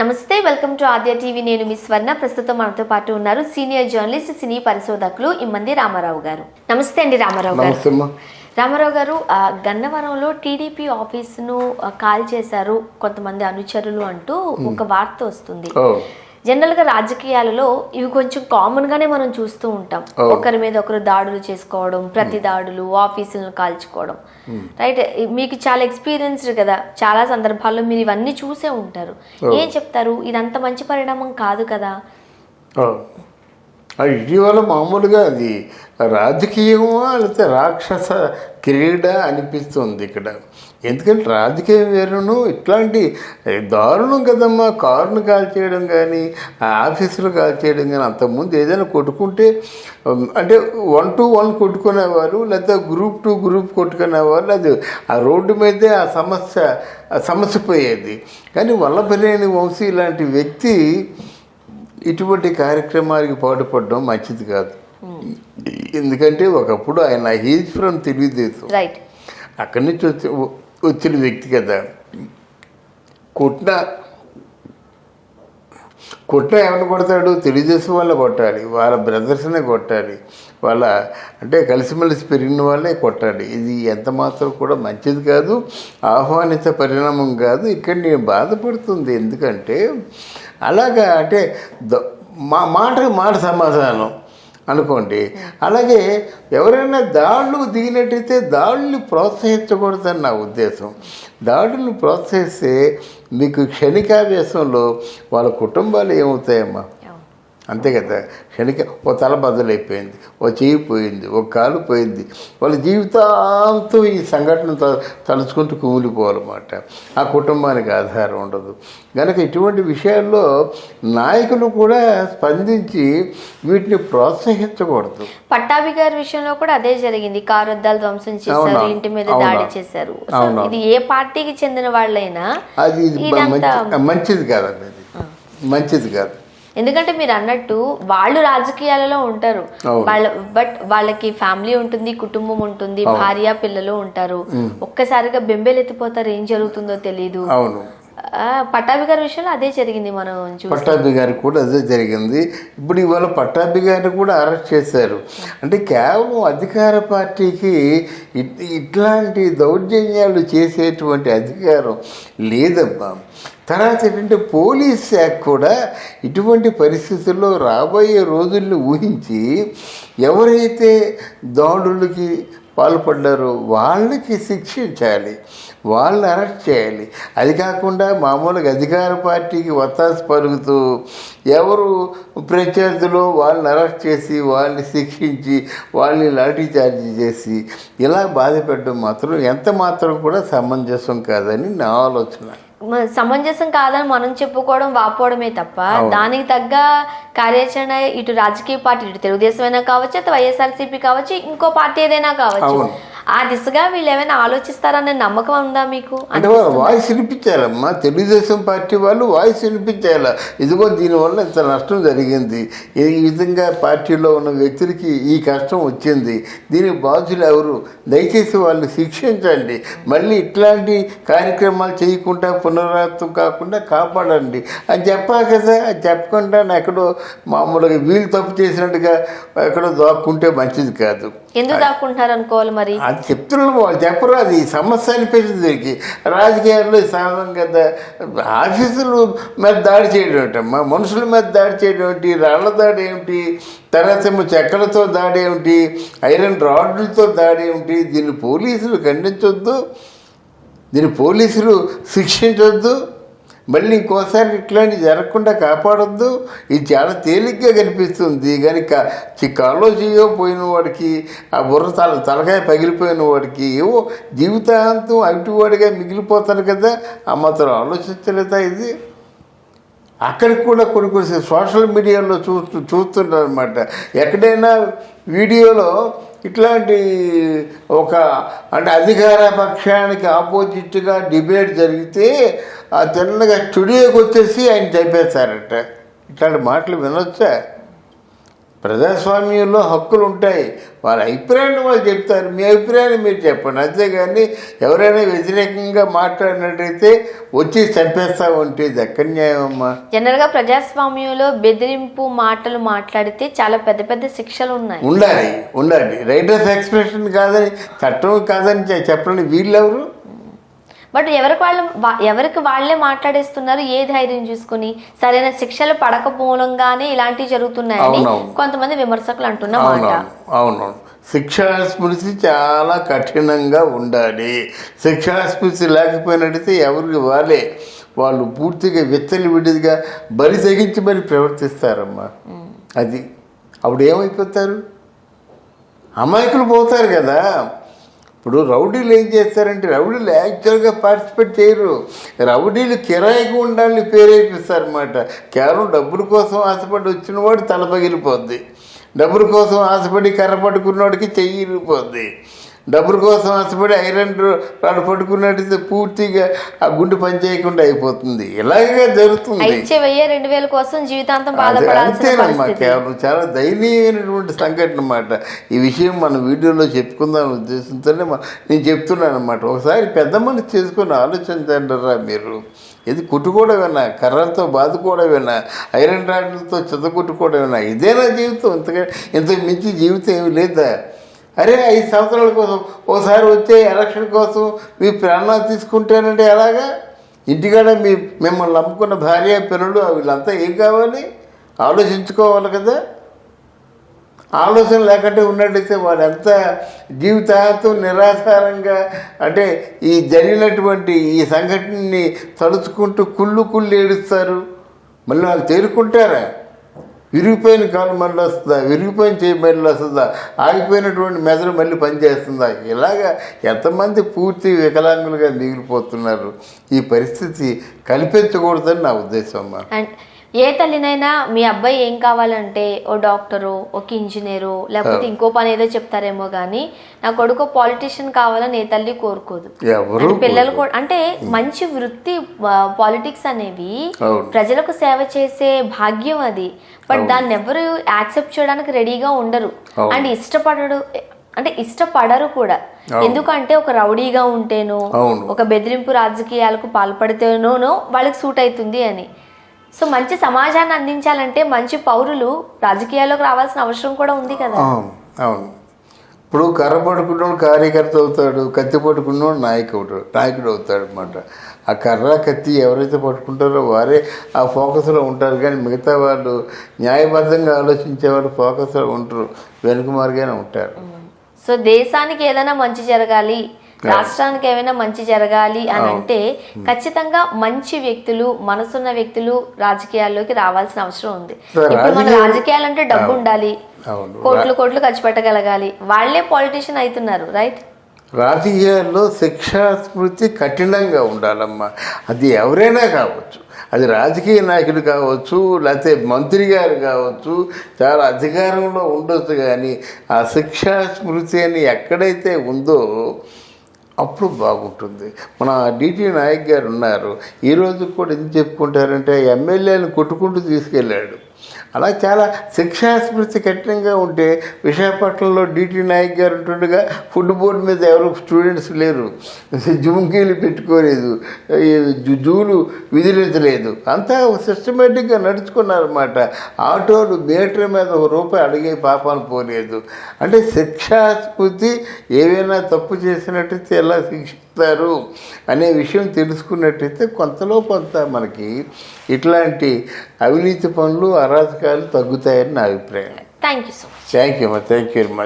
నమస్తే, welcome to Aadya TV. నేను మీ స్వర్ణ. ప్రస్తుతం మనతో పాటు ఉన్నారు సీనియర్ జర్నలిస్ట్, సినీ పరిశోధకులు ఇమ్మంది రామారావు గారు. నమస్తే అండి రామారావు గారు. రామారావు గారు, గన్నవరంలో టీడీపీ ఆఫీసును కాల్ చేశారు కొంతమంది అనుచరులు అంటూ ఒక వార్త వస్తుంది. జనరల్గా రాజకీయాలలో ఇవి కొంచెం కామన్గానే మనం చూస్తూ ఉంటాం. ఒకరి మీద ఒకరు దాడులు చేసుకోవడం, ప్రతి దాడులు, ఆఫీసులను కాల్చుకోవడం. రైట్, మీకు చాలా ఎక్స్పీరియన్స్డ్ కదా, చాలా సందర్భాల్లో మీరు ఇవన్నీ చూసే ఉంటారు. ఏం చెప్తారు? ఇదంత మంచి పరిణామం కాదు కదా. ఇటీవల మామూలుగా అది రాజకీయమా లేకపోతే రాక్షస క్రీడ అనిపిస్తుంది ఇక్కడ. ఎందుకంటే రాజకీయం వేరును, ఇట్లాంటి దారుణం కదమ్మా. కారును కాల్ చేయడం కానీ, ఆఫీసులు కాల్ చేయడం కానీ. అంతకుముందు ఏదైనా కొట్టుకుంటే అంటే 1 to 1 కొట్టుకునేవారు, లేదా గ్రూప్ 2 గ్రూప్ కొట్టుకునేవారు. అది ఆ రోడ్డు మీదే ఆ సమస్య పోయేది. కానీ వల్లభనేని వంశీ ఇలాంటి వ్యక్తి ఇటువంటి కార్యక్రమానికి పాటుపడడం మంచిది కాదు. ఎందుకంటే ఒకప్పుడు ఆయన హీజ్ ఫ్రమ్ తెలుగుదేశం, అక్కడి నుంచి వచ్చిన వ్యక్తి కదా. కొట్టినా ఎవరిని కొడతాడు? తెలుగుదేశం వాళ్ళే కొట్టాలి, వాళ్ళ బ్రదర్స్నే కొట్టాలి, వాళ్ళ అంటే కలిసిమెలిసి పెరిగిన వాళ్ళే కొట్టాలి. ఇది ఎంత మాత్రం కూడా మంచిది కాదు, ఆహ్వానించే పరిణామం కాదు. ఇక్కడ నేను బాధపడుతుంది ఎందుకంటే అలాగా అంటే మాటకు మాట సమాధానం అనుకోండి. అలాగే ఎవరైనా దాడులకు దిగినట్టయితే దాడుల్ని ప్రోత్సహించకూడదని నా ఉద్దేశం. దాడుల్ని ప్రోత్సహిస్తే మీకు క్షణికావేశంలో వాళ్ళ కుటుంబాలు ఏమవుతాయమ్మా? అంతే కదా. ఓ తల బద్దలైపోయింది, ఓ చెయ్యి పోయింది, ఒక కాలు పోయింది, వాళ్ళ జీవితాంతం ఈ సంఘటన తలుచుకుంటూ కుమిలిపోవాలన్నమాట. ఆ కుటుంబానికి ఆధారం ఉండదు. కనుక ఇటువంటి విషయాల్లో నాయకులు కూడా స్పందించి వీటిని ప్రోత్సహించకూడదు. పట్టాభి గారి విషయంలో కూడా అదే జరిగింది. కారు అద్దాలు ధ్వంసం చేశారు, ఇంటి మీద దాడి చేశారు. ఇది ఏ పార్టీకి చెందిన వాళ్ళైనా అది మంచిది కాదండి, అది మంచిది కాదు. ఎందుకంటే మీరు అన్నట్టు వాళ్ళు రాజకీయాలలో ఉంటారు, బట్ వాళ్ళకి ఫ్యామిలీ ఉంటుంది, కుటుంబం ఉంటుంది, భార్య పిల్లలు ఉంటారు. ఒక్కసారిగా బెంబేలెత్తిపోతారు, ఏం జరుగుతుందో తెలియదు. పట్టాభి గారి విషయంలో అదే జరిగింది. మనం పట్టాభి గారికి కూడా అదే జరిగింది. ఇప్పుడు ఇవాళ పట్టాభి గారిని కూడా అరెస్ట్ చేశారు. అంటే కేవలం అధికార పార్టీకి ఇట్లాంటి దౌర్జన్యాలు చేసేటువంటి అధికారం లేదమ్మా. తర్వాత ఏంటంటే పోలీస్ శాఖ కూడా ఇటువంటి పరిస్థితుల్లో రాబోయే రోజుల్ని ఊహించి ఎవరైతే దాడులకి పాల్పడ్డారో వాళ్ళకి శిక్షించాలి, వాళ్ళని అరెస్ట్ చేయాలి. అది కాకుండా మామూలుగా అధికార పార్టీకి ఒత్తాసు పలుకుతూ ఎవరు ప్రత్యర్థులు వాళ్ళని అరెస్ట్ చేసి వాళ్ళని శిక్షించి వాళ్ళని లాఠీ చార్జీ చేసి ఇలా బాధపెట్టడం మాత్రం ఎంత మాత్రం కూడా సమంజసం కాదని నా ఆలోచన. సమంజసం కాదని మనం చెప్పుకోవడం, వాపోవడమే తప్ప దానికి తగ్గ కార్యాచరణ ఇటు రాజకీయ పార్టీ, ఇటు తెలుగుదేశం అయినా కావచ్చు, అటు వైఎస్ఆర్సీపీ కావచ్చు, ఇంకో పార్టీ ఏదైనా కావచ్చు, ఆ దిశగా వీళ్ళు ఏమైనా ఆలోచిస్తారనే నమ్మకం ఉందా మీకు? అంటే వాయిస్ వినిపించాలమ్మా. తెలుగుదేశం పార్టీ వాళ్ళు వాయిస్ వినిపించాల. ఇదిగో దీనివల్ల ఇంత నష్టం జరిగింది, ఈ విధంగా పార్టీలో ఉన్న వ్యక్తులకి ఈ కష్టం వచ్చింది, దీనికి బాధ్యులు ఎవరు, దయచేసి వాళ్ళు శిక్షించండి, మళ్ళీ ఇట్లాంటి కార్యక్రమాలు చేయకుండా పునరావృతం కాకుండా కాపాడండి అని చెప్పా కదా. అది చెప్పకుండా ఎక్కడో మామూలుగా వీళ్ళు తప్పు చేసినట్టుగా ఎక్కడో దాక్కుంటే మంచిది కాదు. ఎందుకు దాక్కుంటారు అనుకోవాలి మరి? అది చెప్తున్నాను, వాళ్ళు చెప్పరు. అది సమస్య అనిపించింది దీనికి. రాజకీయాల్లో సాధనం కదా, ఆఫీసుల మీద దాడి చేయడం ఏంటమ్మా, మనుషుల మీద దాడి చేయడం ఏంటి, రాళ్ల దాడి ఏమిటి, తర్వాత చెక్కలతో దాడి ఏమిటి, ఐరన్ రాడ్లతో దాడి ఏమిటి? దీన్ని పోలీసులు ఖండించొద్దు, దీన్ని పోలీసులు శిక్షించొద్దు, మళ్ళీ ఇంకోసారి ఇట్లాంటివి జరగకుండా కాపాడొద్దు. ఇది చాలా తేలిగ్గా కనిపిస్తుంది. కానీ కాలో చేయో పోయిన వాడికి, ఆ బుర్ర తలకాయ పగిలిపోయిన వాడికి ఏవో జీవితాంతం అవిటివాడిగా మిగిలిపోతారు కదా. ఆ మాత్రం ఆలోచించలేదా? ఇది అక్కడికి కూడా కొన్ని సోషల్ మీడియాలో చూస్తుంటారు అనమాట. ఎక్కడైనా వీడియోలో ఇట్లాంటి అంటే అధికార పక్షానికి ఆపోజిట్గా డిబేట్ జరిగితే ఆ తిన్నగా స్టూడియోకి వచ్చేసి ఆయన చెప్పేస్తారట. ఇట్లాంటి మాటలు వినొచ్చా? ప్రజాస్వామ్యంలో హక్కులు ఉంటాయి, వాళ్ళ అభిప్రాయాన్ని వాళ్ళు చెప్తారు, మీ అభిప్రాయాన్ని మీరు చెప్పండి. అంతేగాని ఎవరైనా వ్యతిరేకంగా మాట్లాడినట్టయితే వచ్చి చంపేస్తా ఉంటే ఇది ఎక్కడ న్యాయం అమ్మా? జనరల్గా ప్రజాస్వామ్యంలో బెదిరింపు మాటలు మాట్లాడితే చాలా పెద్ద పెద్ద శిక్షలు ఉన్నాయి. ఉండాలి. రైట్ ఆఫ్ ఎక్స్ప్రెషన్ కాదని, చట్టం కాదని చెప్పండి. వీళ్ళెవరు? బట్ ఎవరికి వాళ్ళే మాట్లాడేస్తున్నారు. ఏ ధైర్యం చూసుకుని? సరైన శిక్షలు పడకపోవడంగానే ఇలాంటివి జరుగుతున్నాయని కొంతమంది విమర్శకులు అంటున్న మాట. అవునవును. శిక్షా స్మృతి చాలా కఠినంగా ఉండాలి. శిక్షా స్మృతి లేకపోయినట్టయితే ఎవరికి వాళ్ళు పూర్తిగా విచ్చలవిడిగా బరి తెగించి మరి ప్రవర్తిస్తారమ్మా. అది అప్పుడు ఏమైపోతారు? అమాయకులు పోతారు కదా. ఇప్పుడు రౌడీలు ఏం చేస్తారంటే, రౌడీలు యాక్చువల్గా పార్టిసిపేట్ చేయరు. రౌడీలు కిరాయికి ఉండాలని పేరేపిస్తారన్నమాట. కేవలం డబ్బుల కోసం ఆశపడి వచ్చిన వాడు తల పగిలిపోద్ది, డబ్బుల కోసం ఆశపడి కర్ర పట్టుకున్నవాడికి చెయ్యి ఇరిగిపోద్ది, డబ్బుల కోసం ఆశపడి ఐరన్ రాడు పట్టుకున్నట్టయితే పూర్తిగా ఆ గుండె పని చేయకుండా అయిపోతుంది. ఇలాగే జరుగుతుంది. కోసం జీవితాంతం అంతేనమ్మా. కేవలం చాలా దయనీయమైనటువంటి సంఘటన అన్నమాట. ఈ విషయం మన వీడియోలో చెప్పుకుందాం ఉద్దేశంతోనే నేను చెప్తున్నాను అన్నమాట. ఒకసారి పెద్ద మనసు చేసుకొని ఆలోచించండిరా మీరు. ఇది కుట్టుకోవడమేనా, కర్రలతో బాదుకోవడమేనా, ఐరన్ రాడ్లతో చెదకొట్టుకోవడమేనా? ఇదేనా జీవితం? ఇంతకు మించి జీవితం ఏమి లేదా? అరే 5 సంవత్సరాల కోసం ఓసారి వచ్చే ఎలక్షన్ కోసం మీ ప్రాణాలు తీసుకుంటేనంటే ఎలాగా? ఇంటికాడ మిమ్మల్ని నమ్ముకున్న భార్య పిల్లలు వీళ్ళంతా ఏం కావాలి? ఆలోచించుకోవాలి కదా. ఆలోచన లేకుంటే ఉన్నట్టయితే వాళ్ళు ఎంత జీవితాంతం నిరాధారంగా, అంటే ఈ జరిగినటువంటి ఈ సంఘటనని తలుచుకుంటూ కుళ్ళు ఏడుస్తారు. మళ్ళీ వాళ్ళు తేరుకుంటారా? విరిగిపోయిన కాలు మళ్ళీ వస్తుందా? విరిగిపోయిన చేయి మళ్ళీ వస్తుందా? ఆగిపోయినటువంటి మెదడు మళ్ళీ పనిచేస్తుందా? ఇలాగా ఎంతమంది పూర్తి వికలాంగులుగా మిగిలిపోతున్నారు. ఈ పరిస్థితి కల్పించకూడదని నా ఉద్దేశం అమ్మా. ఏ తల్లినైనా మీ అబ్బాయి ఏం కావాలంటే ఓ డాక్టరు, ఒక ఇంజనీరు, లేకపోతే ఇంకో పని ఏదో చెప్తారేమో కానీ నా కొడుకు పాలిటీషియన్ కావాలని ఏ తల్లి కోరుకోదు. పిల్లలు కూడా అంటే మంచి వృత్తి పాలిటిక్స్ అనేవి ప్రజలకు సేవ చేసే భాగ్యం అది. బట్ దాన్ని ఎవరు యాక్సెప్ట్ చేయడానికి రెడీగా ఉండరు అండ్ ఇష్టపడరు కూడా. ఎందుకంటే ఒక రౌడీగా ఉంటేనో, ఒక బెదిరింపు రాజకీయాలకు పాల్పడితేనో వాళ్ళకి సూట్ అవుతుంది అని. సో మంచి సమాజాన్ని అందించాలంటే మంచి పౌరులు రాజకీయాల్లోకి రావాల్సిన అవసరం కూడా ఉంది కదా. అవును. ఇప్పుడు కర్ర పట్టుకున్నోడు కార్యకర్త అవుతాడు, కత్తి పట్టుకున్నోడు నాయకుడు అవుతాడు అన్నమాట. ఆ కర్ర కత్తి ఎవరైతే పట్టుకుంటారో వారే ఆ ఫోకస్లో ఉంటారు. కానీ మిగతా వాళ్ళు న్యాయబద్ధంగా ఆలోచించే వాళ్ళు ఫోకస్లో ఉంటారు, వెనుక మార్గానే ఉంటారు. సో దేశానికి ఏదైనా మంచి జరగాలి, రాష్ట్రానికి ఏమైనా మంచి జరగాలి అని అంటే ఖచ్చితంగా మంచి వ్యక్తులు, మనసున్న వ్యక్తులు రాజకీయాల్లోకి రావాల్సిన అవసరం ఉంది. ఇప్పుడు మన రాజకీయాలంటే డబ్బు ఉండాలి, కోట్లు ఖర్చు పెట్టగలగాలి. వాళ్లే పాలిటీషియన్ అవుతున్నారు, రైట్? రాజకీయాల్లో శిక్షా స్మృతి కఠినంగా ఉండాలమ్మా. అది ఎవరైనా కావచ్చు, అది రాజకీయ నాయకుడు కావచ్చు, లేకపోతే మంత్రి గారు కావచ్చు, చాలా అధికారంలో ఉండొచ్చు. కానీ ఆ శిక్షా స్మృతి అని ఎక్కడైతే ఉందో అప్పుడు బాగుంటుంది. మన డిటి నాయక్ గారు ఉన్నారు, ఈరోజు కూడా ఎందుకు చెప్పుకుంటారంటే ఎమ్మెల్యేలను కొట్టుకుంటూ తీసుకెళ్ళాడు. అలా చాలా శిక్షాస్మృతి కఠినంగా ఉంటే విశాఖపట్నంలో డిటి నాయక్ గారు ఉంటుండగా ఫుడ్ బోర్డు మీద ఎవరు స్టూడెంట్స్ లేరు, జుంకీలు పెట్టుకోలేదు, జూలు విధిలించలేదు, అంతా సిస్టమేటిక్గా నడుచుకున్నారన్నమాట. ఆటోలు మీటర్ మీద ₹1 అడిగే పాపాలు పోలేదు. అంటే శిక్షాస్మృతి ఏవైనా తప్పు చేసినట్టయితే ఎలా శిక్షిస్తారు అనే విషయం తెలుసుకున్నట్టయితే కొంతలో కొంత మనకి ఇట్లాంటి అవినీతి పనులు, అరాచకాలు తగ్గుతాయని నా అభిప్రాయం. Thank you so much. Thank you very much.